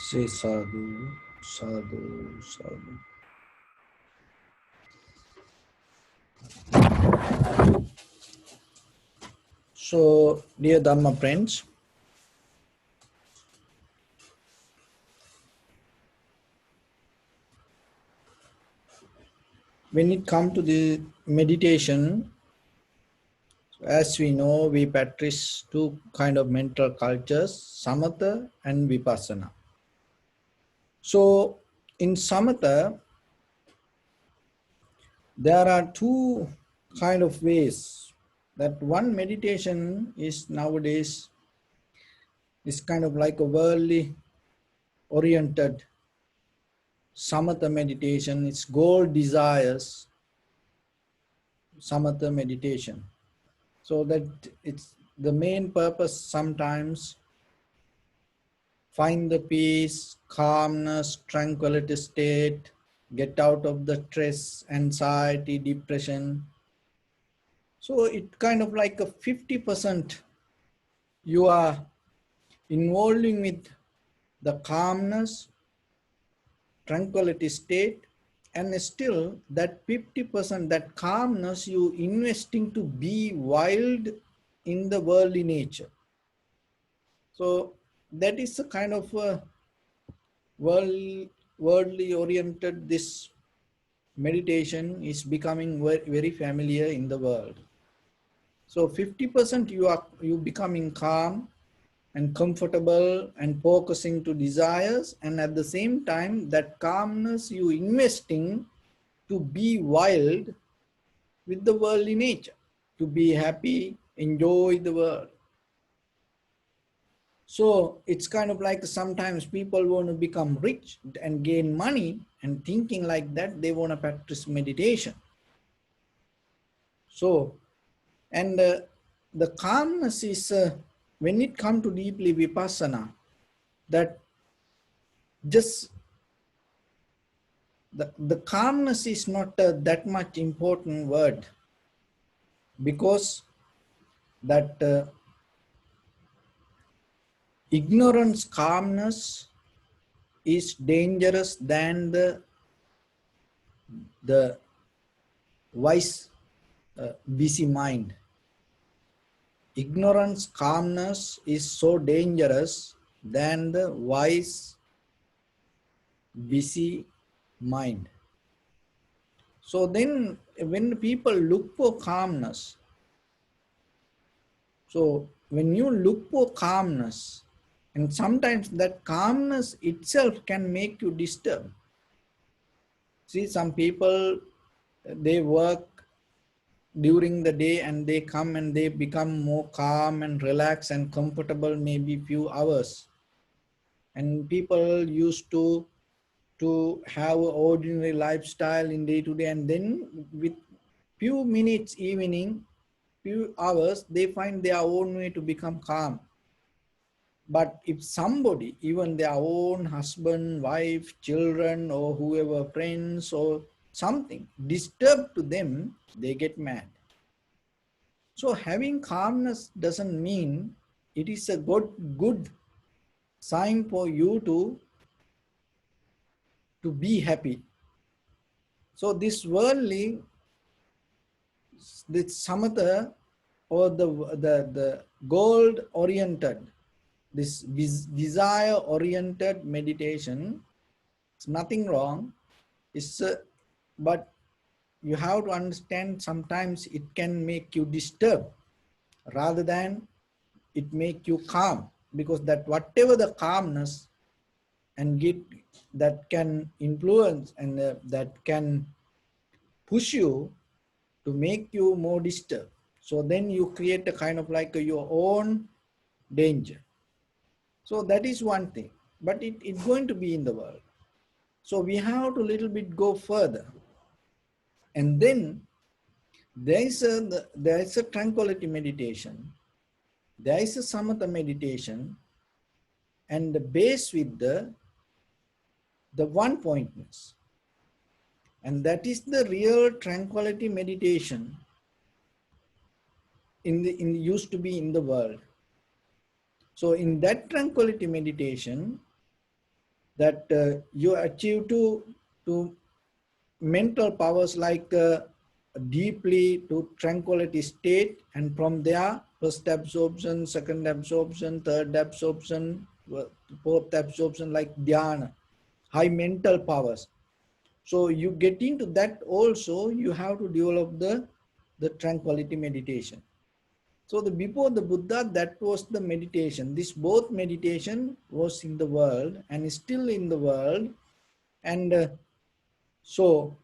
Say sadhu, sadhu, sadhu. So, dear Dharma friends, when it comes to the meditation, as we know, we practice two kind of mental cultures, samatha and vipassana. So, in samatha, there are two kind of ways. That one meditation is nowadays is kind of like a worldly oriented samatha meditation. It's goal desires samatha meditation. So that it's the main purpose sometimes find the peace, calmness, tranquility state, get out of the stress, anxiety, depression. So it kind of like a 50% you are involving with the calmness, tranquility state, and still that 50%, that calmness you investing to be wild in the worldly nature. So that is a kind of a worldly oriented, this meditation is becoming very familiar in the world. So 50% you becoming calm and comfortable and focusing to desires, and at the same time that calmness you investing to be wild with the worldly nature, to be happy, enjoy the world. So it's kind of like sometimes people want to become rich and gain money, and thinking like that, they want to practice meditation. So, and the calmness is, when it comes to deeply vipassana, that just the calmness is not that much important word, because that ignorance calmness is dangerous than the wise busy mind. Ignorance calmness is so dangerous than the wise busy mind. So then when people look for calmness, so when you look for calmness, and sometimes that calmness itself can make you disturbed. See, some people, they work during the day and they come and they become more calm and relaxed and comfortable maybe few hours. And people used to have an ordinary lifestyle in day to day, and then with few minutes evening, few hours, they find their own way to become calm. But if somebody, even their own husband, wife, children, or whoever, friends or something, disturb to them, they get mad. So having calmness doesn't mean it is a good sign for you to be happy. So this worldly, this samatha, or the goal oriented, this desire oriented meditation, it's nothing wrong. It's but you have to understand sometimes it can make you disturb rather than it make you calm, because that whatever the calmness and get that can influence and that can push you to make you more disturbed. So then you create a kind of like your own danger. So that is one thing, but it's going to be in the world. So we have to little bit go further. And then there is a tranquility meditation, there is a samatha meditation, and the base with the one pointness. And that is the real tranquility meditation used to be in the world. So in that tranquility meditation, that you achieve to mental powers like deeply to tranquility state, and from there first absorption, second absorption, third absorption, fourth absorption, like dhyana, high mental powers. So you get into that also, you have to develop the tranquility meditation. So before the Buddha, that was the meditation. This both meditation was in the world and is still in the world. And so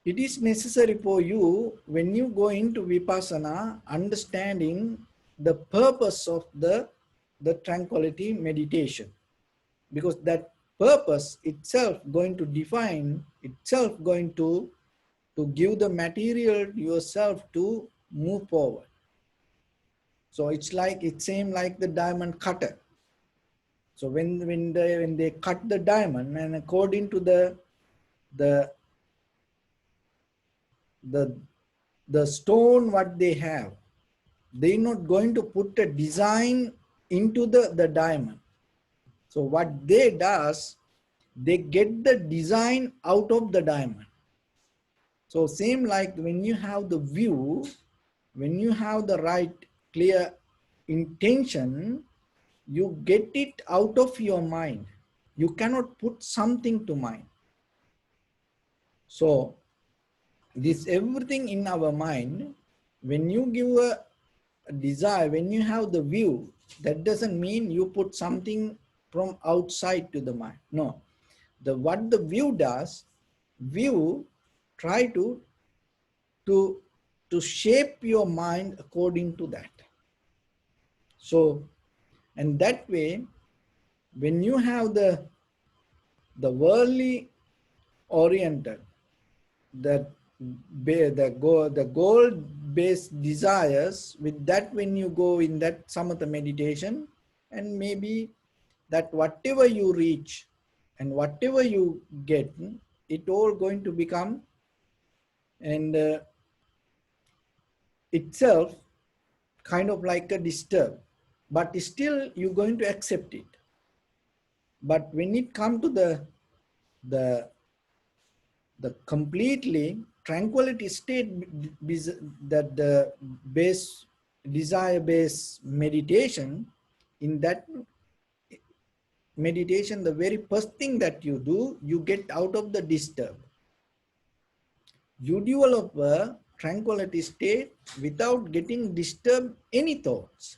it is necessary for you, when you go into Vipassana, understanding the purpose of the tranquility meditation. Because that purpose itself going to define, itself going to give the material to yourself to move forward. So it's like, it seems like the diamond cutter. So when they cut the diamond, and according to the the the stone what they have, they're not going to put a design into the diamond. So what they does, they get the design out of the diamond. So same like when you have the view, when you have the right clear intention, you get it out of your mind. You cannot put something to mind. So this everything in our mind, when you give a desire, when you have the view, that doesn't mean you put something from outside to the mind. No. What the view does, view try to to shape your mind according to that. So, and that way, when you have the worldly oriented, that the goal based desires, with that when you go in that samatha meditation, and maybe that whatever you reach and whatever you get, it all going to become and itself kind of like a disturb, but still you're going to accept it. But when it comes to the the completely tranquility state, that the base desire based meditation, in that meditation, the very first thing that you do, you get out of the disturb. You develop a tranquility state without getting disturbed any thoughts.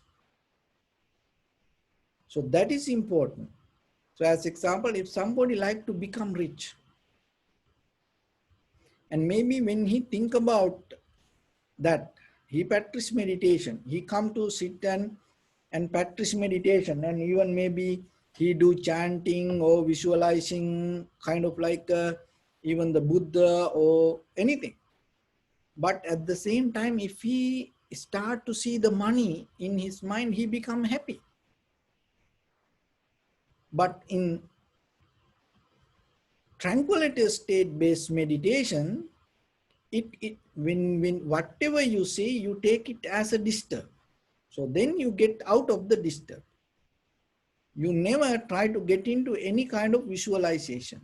So that is important. So as example, if somebody like to become rich, and maybe when he think about that, he practice meditation, he come to sit and practice meditation, and even maybe he do chanting or visualizing, kind of like even the Buddha or anything. But at the same time, if he start to see the money in his mind, he become happy. But in tranquility state based meditation, when whatever you see, you take it as a disturb. So then you get out of the disturb. You never try to get into any kind of visualization.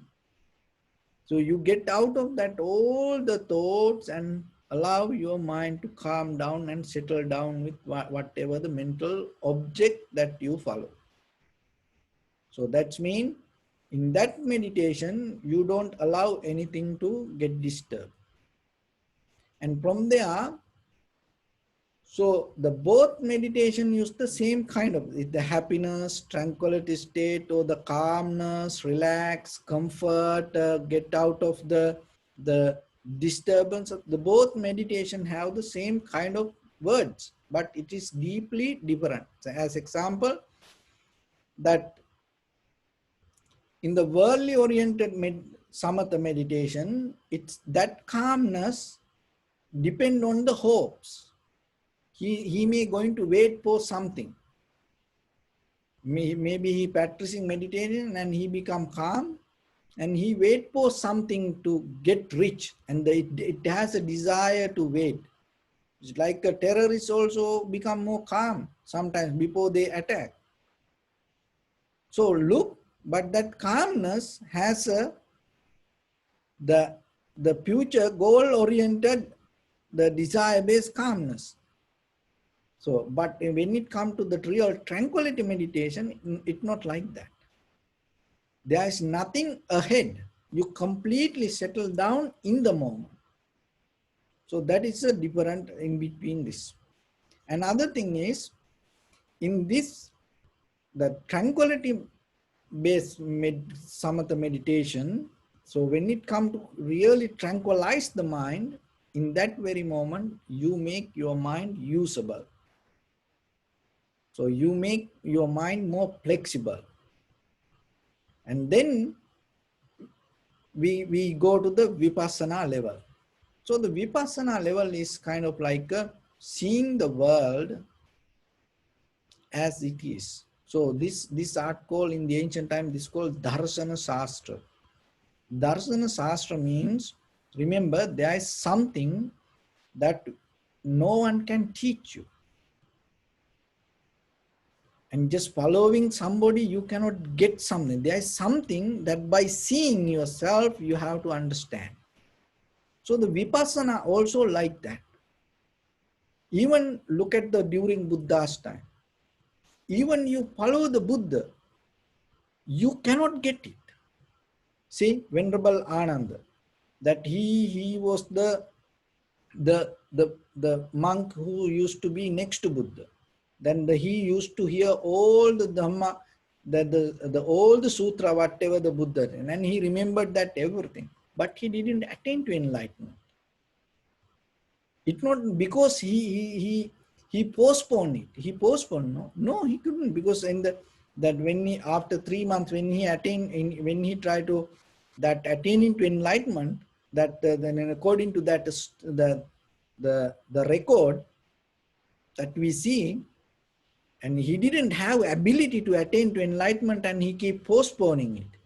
So you get out of that all the thoughts and allow your mind to calm down and settle down with whatever the mental object that you follow. So that's mean in that meditation, you don't allow anything to get disturbed. And from there, so the both meditation use the same kind of the happiness, tranquility state, or the calmness, relax, comfort, get out of the disturbance. Of the both meditation have the same kind of words, but it is deeply different. So as example, that in the worldly oriented samatha meditation, it's that calmness depend on the hopes. He may going to wait for something. Maybe he practicing meditation and he become calm, and he wait for something to get rich, and it has a desire to wait. It's like a terrorist also become more calm sometimes before they attack. So look, but that calmness has the future goal-oriented, the desire-based calmness. So, but when it comes to the real tranquility meditation, it's not like that. There is nothing ahead. You completely settle down in the moment. So that is a different in between this. Another thing is, in this, the tranquility based samatha meditation, so when it comes to really tranquilize the mind, in that very moment, you make your mind usable. So you make your mind more flexible. And then we go to the vipassana level. So the vipassana level is kind of like seeing the world as it is. So this art called in the ancient time, this called Darsana Shastra. Darsana Shastra means, remember, there is something that no one can teach you. And just following somebody, you cannot get something. There is something that by seeing yourself, you have to understand. So the vipassana also like that. Even look at the during Buddha's time. Even you follow the Buddha, you cannot get it. See, Venerable Ananda, that he was the monk who used to be next to Buddha. Then he used to hear all the Dharma, all the sutra, whatever the Buddha, and he remembered that everything. But he didn't attain to enlightenment. It's not because he postponed it. He postponed. No, he couldn't, because in that when he, after 3 months, when he attained, when he tried to that attaining to enlightenment, that then according to that the record that we see, and he didn't have ability to attain to enlightenment, and he keep postponing it.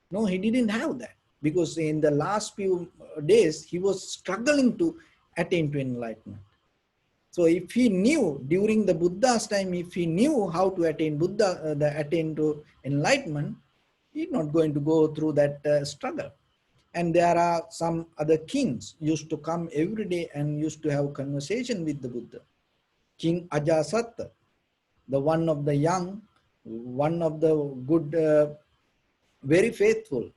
No, he didn't have that, because in the last few days he was struggling to attain to enlightenment. So if he knew during the Buddha's time, if he knew how to attain attain to enlightenment, he's not going to go through that struggle. And there are some other kings used to come every day and used to have conversation with the Buddha. King Ajasatta, the one of the young, one of the good, very faithful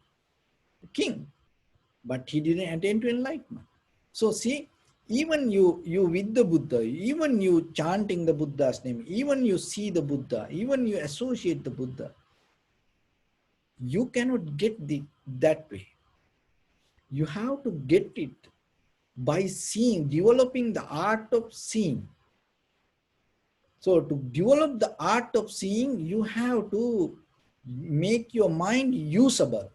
king, but he didn't attain to enlightenment. So see, even you with the Buddha, even you chanting the Buddha's name, even you see the Buddha, even you associate the Buddha, you cannot get that way. You have to get it by seeing, developing the art of seeing. So to develop the art of seeing, you have to make your mind usable.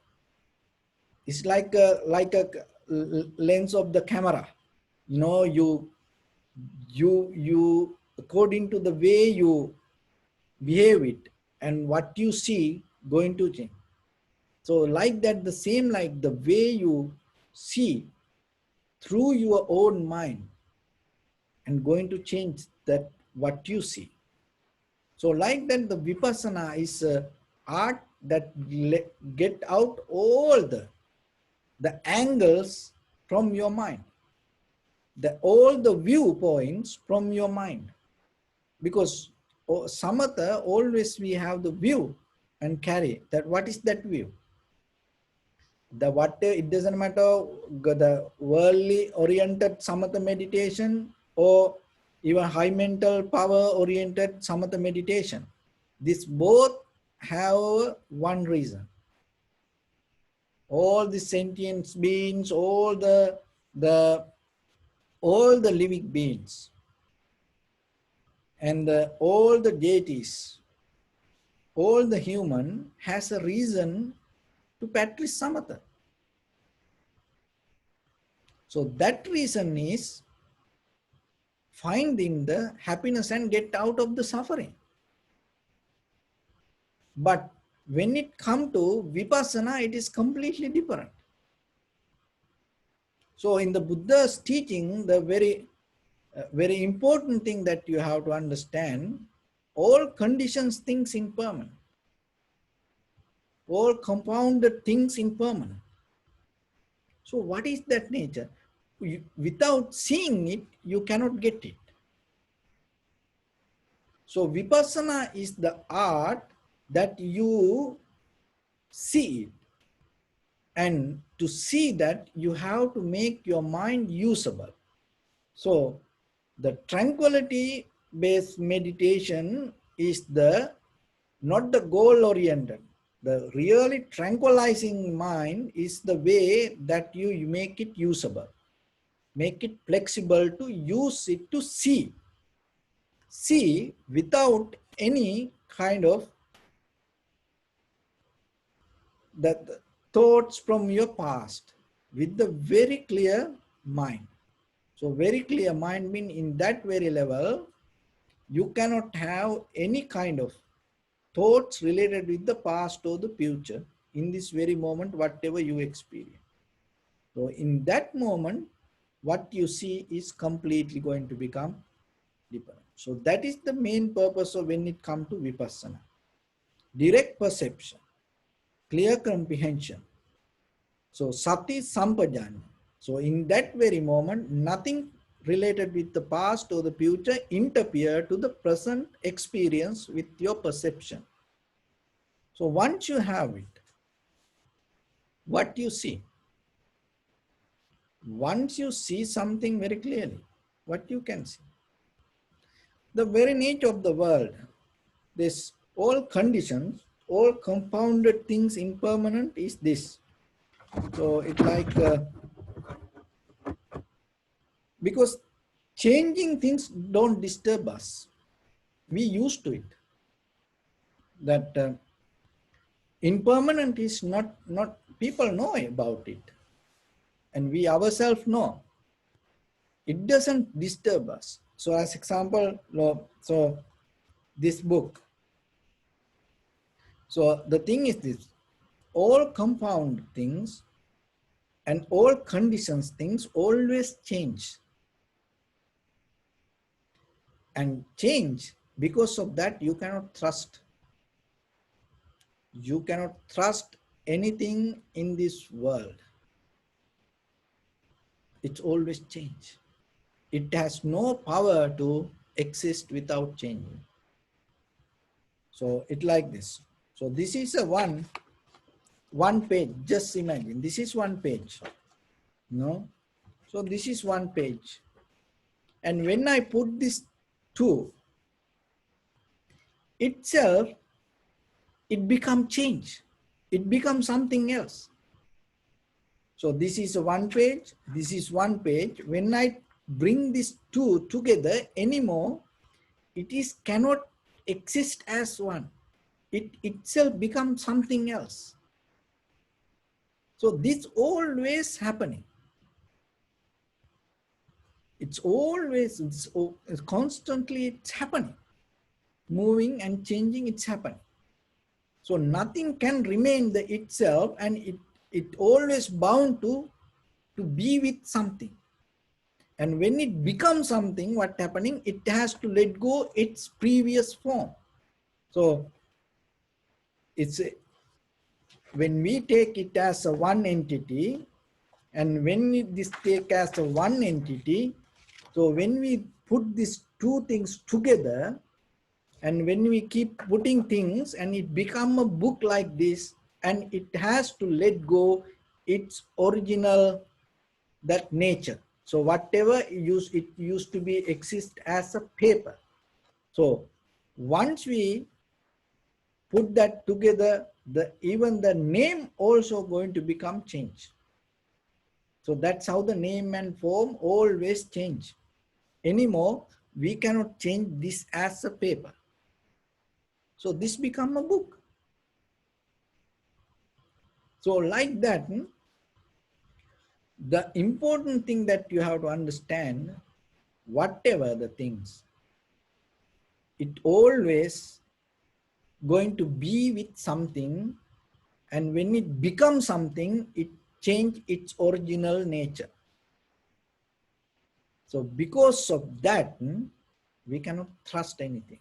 It's like a lens of the camera. You know, you according to the way you behave it and what you see going to change. So like that, the same, like the way you see through your own mind and going to change that what you see. So like that, the vipassana is art that get out all the angles from your mind, all the viewpoints from your mind. Because samatha, always we have the view and carry that. What is that view? It doesn't matter the worldly oriented samatha meditation or even high mental power oriented samatha meditation. This both have one reason. All the sentient beings, all the living beings, and all the deities, all the human has a reason to practice samatha. So that reason is finding the happiness and get out of the suffering. But when it comes to vipassana, it is completely different. So in the Buddha's teaching, the very important thing that you have to understand, all conditions, things impermanent. all compounded things impermanent. So what is that nature? Without seeing it, you cannot get it. So vipassana is the art that you see it. And to see that, you have to make your mind usable. So the tranquility based meditation is not the goal oriented. The really tranquilizing mind is the way that you make it usable, make it flexible to use it to see without any kind of the thoughts from your past, with the very clear mind. So very clear mind means in that very level, you cannot have any kind of thoughts related with the past or the future in this very moment, whatever you experience. So in that moment, what you see is completely going to become different. So that is the main purpose of when it comes to vipassana. Direct perception, clear comprehension. So sati sampajanya. So in that very moment, nothing related with the past or the future interfere to the present experience with your perception. So once you have it, what you see? Once you see something very clearly, what you can see? The very nature of the world, this all conditions, all compounded things impermanent is this. So it's like, because changing things don't disturb us. We used to it. That impermanent is not people know about it, and we ourselves know. It doesn't disturb us. So as example, so this book. So the thing is this, all compound things and all conditions things always change. And change, because of that, you cannot trust. You cannot trust anything in this world. It's always change. It has no power to exist without changing. So it like this. So this is a one page. Just imagine this is one page. No? So this is one page. And when I put this two, itself, it becomes change. It becomes something else. So this is a one page, this is one page. When I bring these two together anymore, it is cannot exist as one. It itself becomes something else. So this always happening. It's always, it's constantly it's happening. Moving and changing, it's happening. So nothing can remain the itself, and it always bound to be with something. And when it becomes something, what happening? It has to let go its previous form. So it's when we take it as a one entity, and when we this take as a one entity, so when we put these two things together, and when we keep putting things, and it become a book like this, and it has to let go its original that nature. So whatever it used to be exist as a paper. So once we put that together, even the name also going to become changed. So that's how the name and form always change. Anymore, we cannot change this as a paper. So this become a book. So like that, the important thing that you have to understand, whatever the things, it always going to be with something, and when it becomes something, it change its original nature. So because of that, we cannot trust anything.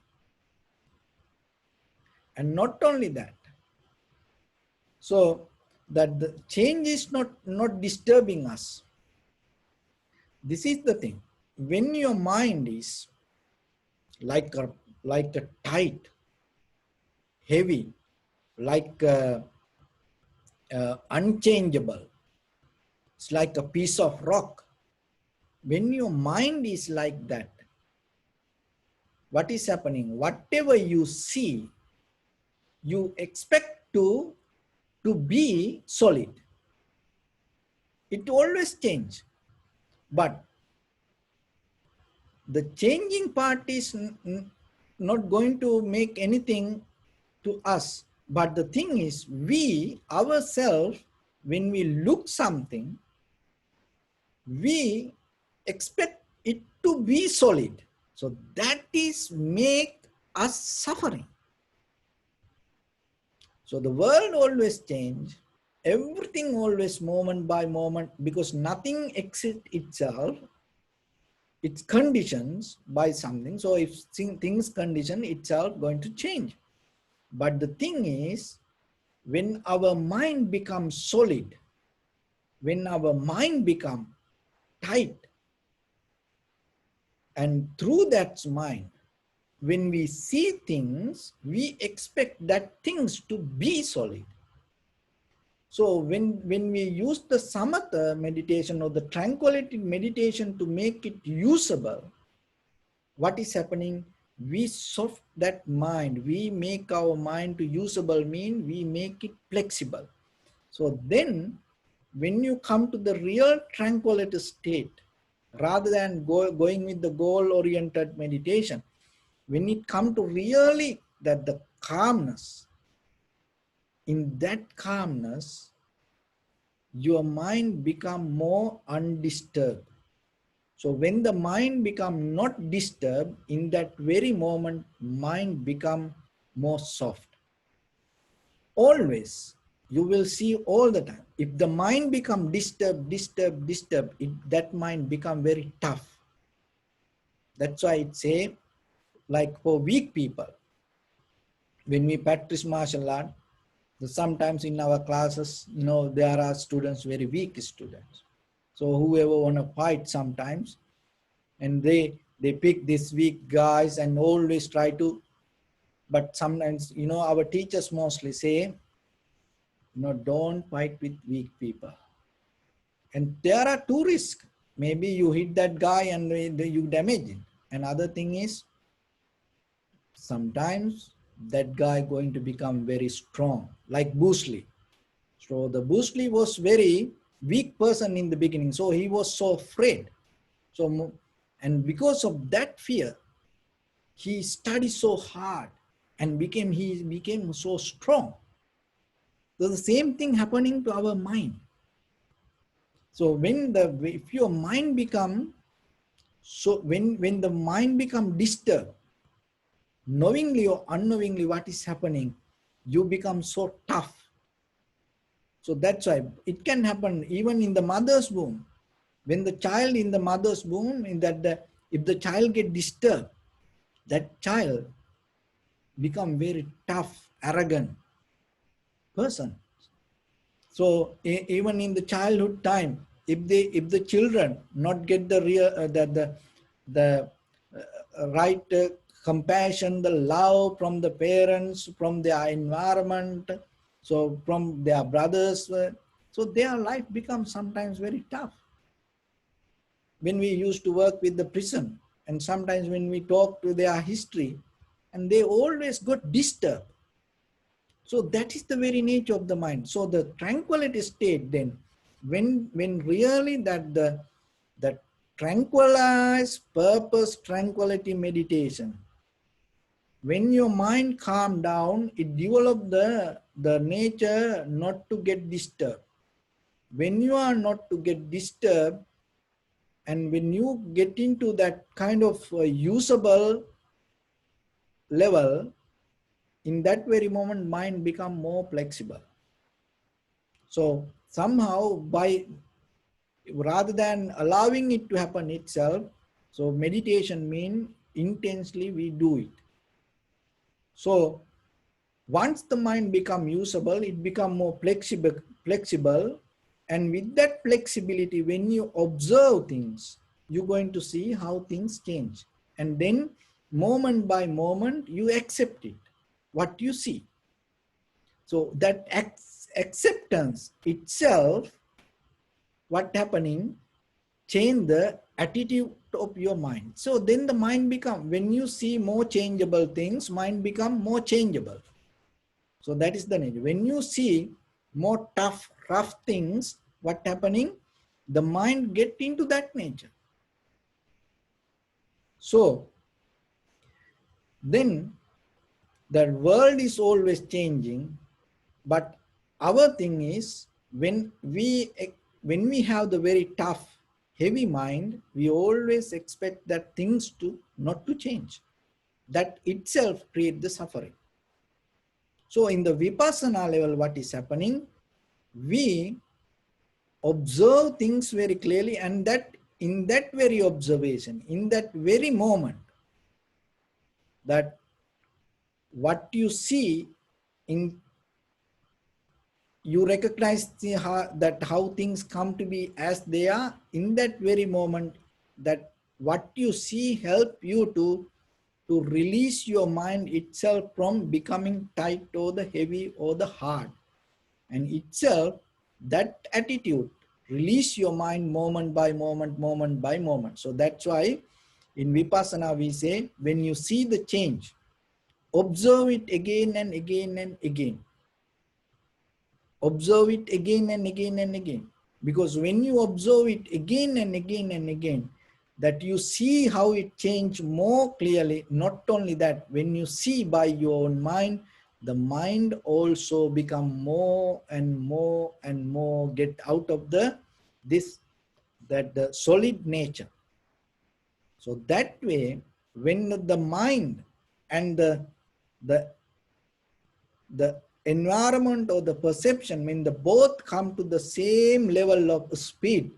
And not only that, So that the change is not disturbing us. This is the thing. When your mind is like a tight, heavy, like unchangeable, it's like a piece of rock. When your mind is like that, what is happening? Whatever you see, you expect to be solid. It always change, but the changing part is not going to make anything to us. But the thing is, we ourselves, when we look something, we expect it to be solid. So that is make us suffering. So the world always change, everything always moment by moment, because nothing exists itself. It's conditions by something. So if things condition itself going to change. But the thing is, when our mind becomes solid, when our mind becomes tight, and through that mind, when we see things, we expect that things to be solid. So when we use the samatha meditation or the tranquility meditation to make it usable, what is happening? We soft that mind, we make our mind to usable, mean we make it flexible. So then when you come to the real tranquility state, rather than going with the goal-oriented meditation, when it come to really that the calmness, in that calmness, your mind become more undisturbed. So when the mind become not disturbed, in that very moment, mind become more soft. Always, you will see all the time. If the mind become disturbed, that mind become very tough. That's why it say, like for weak people, when we practice martial art, sometimes in our classes, there are students, very weak students. So whoever want to fight sometimes, and they pick these weak guys and always try to, but sometimes, our teachers mostly say, don't fight with weak people. And there are two risks. Maybe you hit that guy and you damage it. Another thing is, sometimes that guy going to become very strong, like Bruce Lee. So the Bruce Lee was very weak person in the beginning. So he was so afraid. So, and because of that fear, he studied so hard and he became so strong. So the same thing happening to our mind. So if your mind become, so when the mind become disturbed, knowingly or unknowingly what is happening, you become so tough. So that's why it can happen even in the mother's womb. When the child in the mother's womb, if the child get disturbed, that child become very tough, arrogant person. So even in the childhood time, if the children not get the real the right compassion, the love from the parents, from their environment, so from their brothers, so their life becomes sometimes very tough. When we used to work with the prison, and sometimes when we talk to their history, and they always got disturbed. So that is the very nature of the mind. So the tranquility state then, when really that tranquilized purpose tranquility meditation, when your mind calm down, it develop the nature not to get disturbed. When you are not to get disturbed, and when you get into that kind of usable level, in that very moment, mind become more flexible. So somehow rather than allowing it to happen itself, so meditation means intensely we do it. So Once the mind become usable, it become more flexible. And with that flexibility, when you observe things, you're going to see how things change. And then moment by moment, you accept it, what you see. So that acceptance itself, what happening, change the attitude of your mind. So then the mind become, when you see more changeable things, mind become more changeable. So that is the nature. When you see more tough, rough things, what happening? The mind get into that nature. So then the world is always changing, but our thing is when we have the very tough, heavy mind, we always expect that things to not to change. That itself create the suffering. So in the vipassana level, what is happening? We observe things very clearly, and that in that very observation, in that very moment, that what you see in, you recognize that how things come to be as they are in that very moment, that what you see help you to release your mind itself from becoming tight or the heavy or the hard. And itself, that attitude, release your mind moment by moment, moment by moment. So that's why in Vipassana we say, when you see the change, observe it again and again and again. Observe it again and again and again. Because when you observe it again and again and again, that you see how it changed more clearly. Not only that, when you see by your own mind, the mind also become more and more and more get out of the the solid nature. So that way, when the mind and the the environment or the perception, when the both come to the same level of speed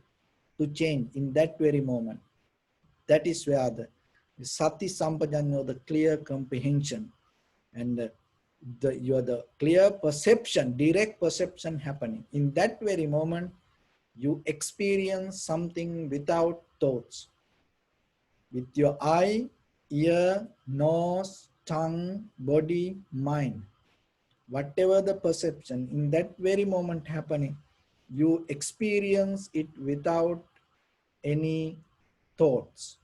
to change in that very moment, that is where the sati sampajanya, the clear comprehension, and the clear perception, direct perception happening. In that very moment, you experience something without thoughts. With your eye, ear, nose, tongue, body, mind, whatever the perception in that very moment happening, you experience it without any thoughts.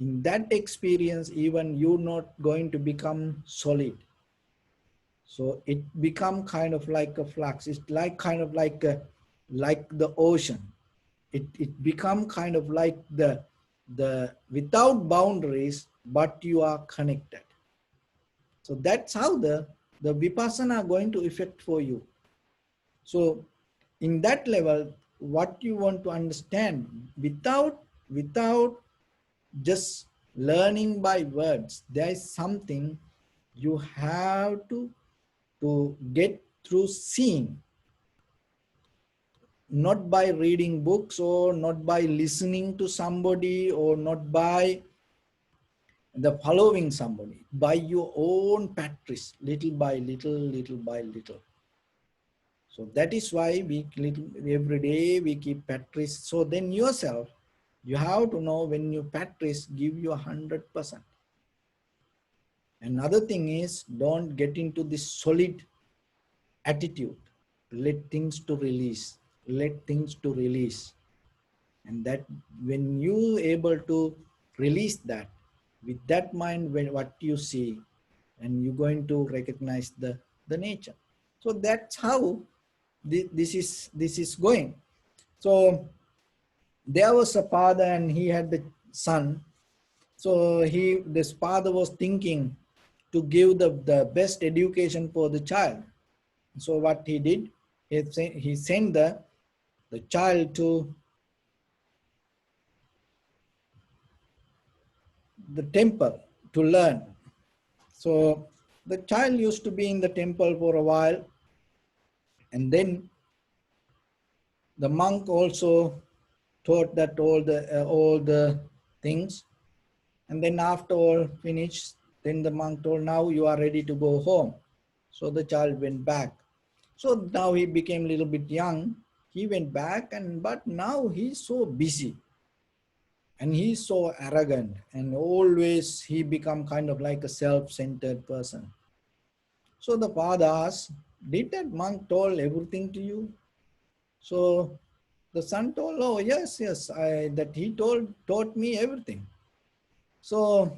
In that experience, even you're not going to become solid. So it become kind of like a flux. It's like kind of like the ocean. It become kind of like the without boundaries, but you are connected. So that's how the vipassana going to affect for you. So in that level, what you want to understand, without just learning by words, there is something you have to get through seeing, not by reading books or not by listening to somebody or not by the following somebody, by your own practice, little by little, little by little. So that is why every day we keep practice. So then yourself, you have to know, when you practice, give you 100%. Another thing is, don't get into this solid attitude. Let things to release. Let things to release. And that when you able to release that, with that mind, when what you see, and you're going to recognize the nature. So that's how this is going. So there was a father and he had the son. So this father was thinking to give the best education for the child. So what he did, he sent the child to the temple to learn. So the child used to be in the temple for a while, and then the monk also taught that all the things. And then after all finished, then the monk told, now you are ready to go home. So the child went back. So now he became a little bit young. He went back, and but now he's so busy and he's so arrogant, and always he become kind of like a self-centered person. So the father asked, did that monk told everything to you? So the son told, oh yes, yes, that he taught me everything. So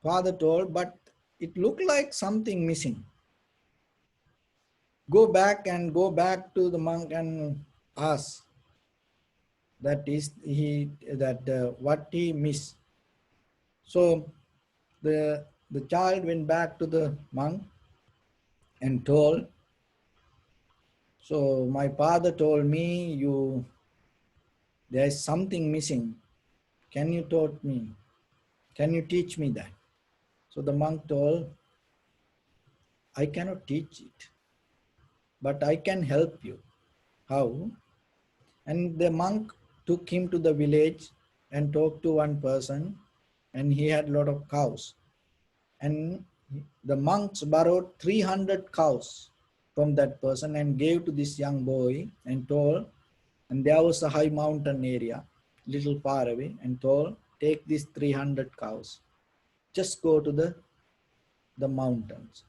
father told, but it looked like something missing. Go back to the monk and ask that is he that what he missed. So the child went back to the monk and told, so my father told me there is something missing. Can you taught me? Can you teach me that? So the monk told, I cannot teach it, but I can help you. How? And the monk took him to the village and talked to one person, and he had a lot of cows. And the monks borrowed 300 cows from that person and gave to this young boy and told, and there was a high mountain area, little far away, and told, take these 300 cows. Just go to the mountains.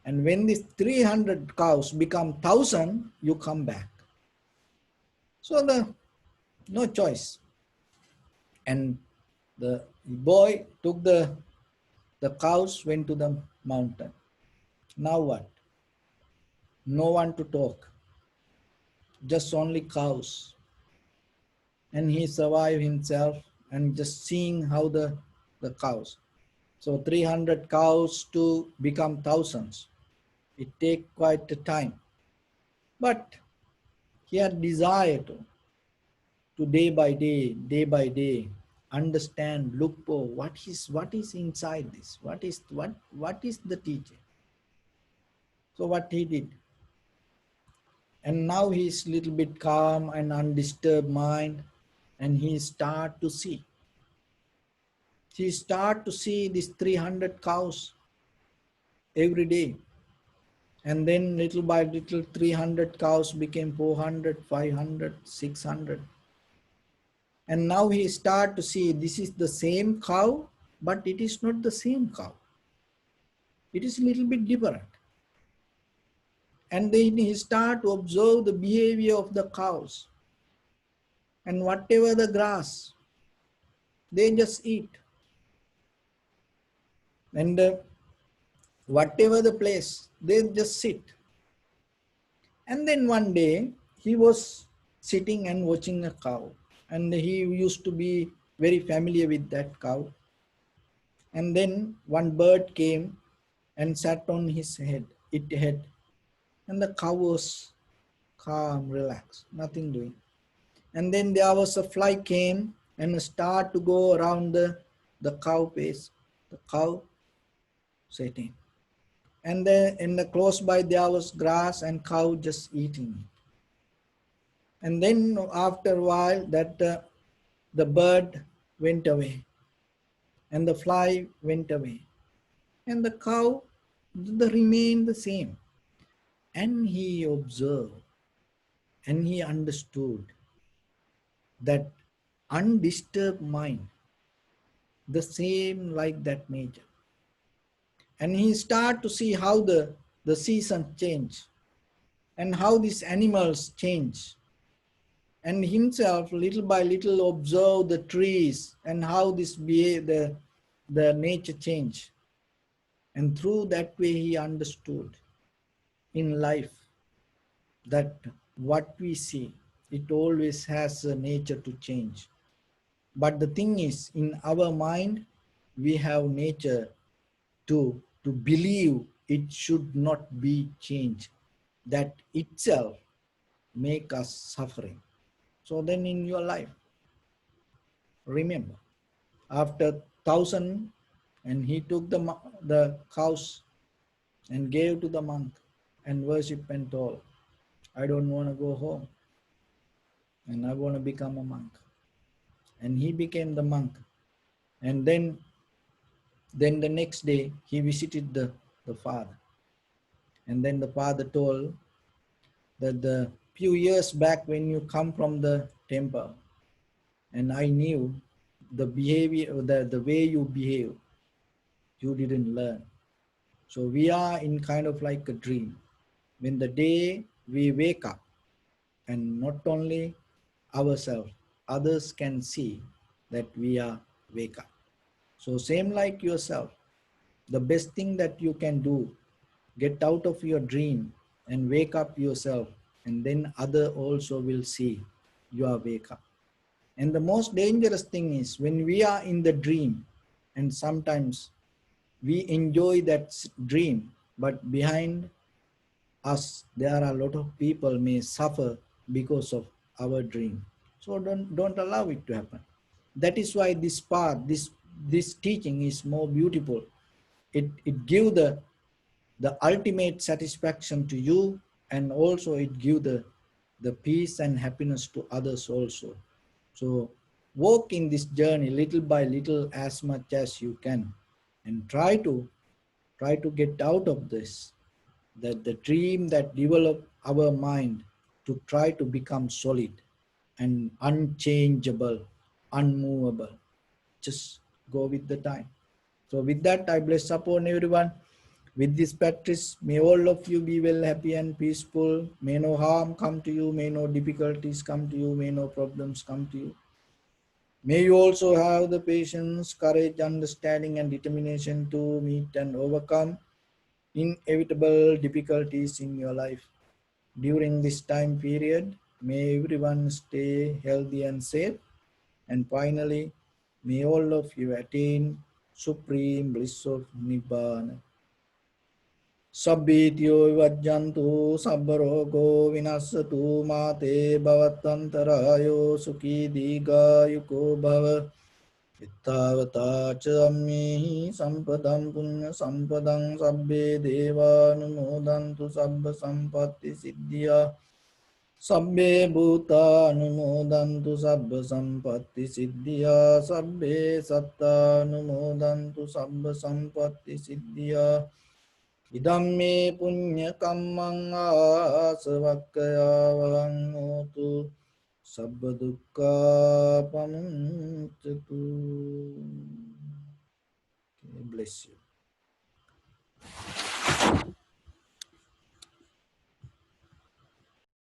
And when these 300 cows become 1,000, you come back. So no choice. And the boy took the cows, went to the mountain. Now what? No one to talk, just only cows. And he survived himself and just seeing how the cows. So 300 cows to become thousands. It take quite a time. But he had desire to day by day, understand, look for what is inside this, what is the teaching. So what he did, and now he's little bit calm and undisturbed mind, and he start to see these 300 cows every day, and then little by little 300 cows became 400, 500, 600. And now he start to see this is the same cow, but it is not the same cow. It is a little bit different. And then he start to observe the behavior of the cows. And whatever the grass, they just eat. And whatever the place, they just sit. And then one day, he was sitting and watching a cow. And he used to be very familiar with that cow. And then one bird came and sat on his head, and the cow was calm, relaxed, nothing doing. And then there was a fly came and start to go around the cow face. The cow sitting. And then in the close by there was grass and cow just eating. And then after a while that the bird went away and the fly went away and the cow remained the same. And he observed and he understood that undisturbed mind, the same like that nature. And he start to see how the seasons change and how these animals change. And himself little by little observe the trees and how this behave, the nature change. And through that way he understood in life that what we see, it always has a nature to change. But the thing is, in our mind, we have nature to believe it should not be changed. That itself make us suffering. So then in your life, remember, after 1,000, and he took the cows and gave to the monk and worship and told, I don't want to go home and I want to become a monk. And he became the monk. And then the next day he visited the father. And then the father told that the few years back when you come from the temple, and I knew the behavior, the way you behave, you didn't learn. So we are in kind of like a dream. When the day we wake up, and not only ourselves, others can see that we are wake up. So same like yourself, the best thing that you can do, get out of your dream and wake up yourself, and then other also will see you are wake up. And the most dangerous thing is when we are in the dream, and sometimes we enjoy that dream, but behind us there are a lot of people may suffer because of our dream. So don't allow it to happen. That is why this part, this teaching is more beautiful. It give the ultimate satisfaction to you, and also it give the peace and happiness to others also. So walk in this journey little by little as much as you can, and try to get out of this, that the dream that develop our mind to try to become solid and unchangeable, unmovable. Just go with the time. So with that, I bless upon everyone. With this practice, may all of you be well, happy and peaceful. May no harm come to you, may no difficulties come to you, may no problems come to you. May you also have the patience, courage, understanding and determination to meet and overcome inevitable difficulties in your life. During this time period, may everyone stay healthy and safe. And finally, may all of you attain supreme bliss of Nibbana. Sabbityo vajjantu sabbarogo vinasatu mate bhavatantarayo sukhi digayuko bhava. Ittavata ca ammehi sampadam punya sampadam sabbe devanumodantu sabba sampatti siddhya. Sabbe bhuta anumodantu sabba sampatti siddhya. Sabbe satta anumodantu sabba sampatti siddhya. Idamme punya kammang asavakkaya valang hotu. Sabba dukkha pamuncatu. Okay, bless you.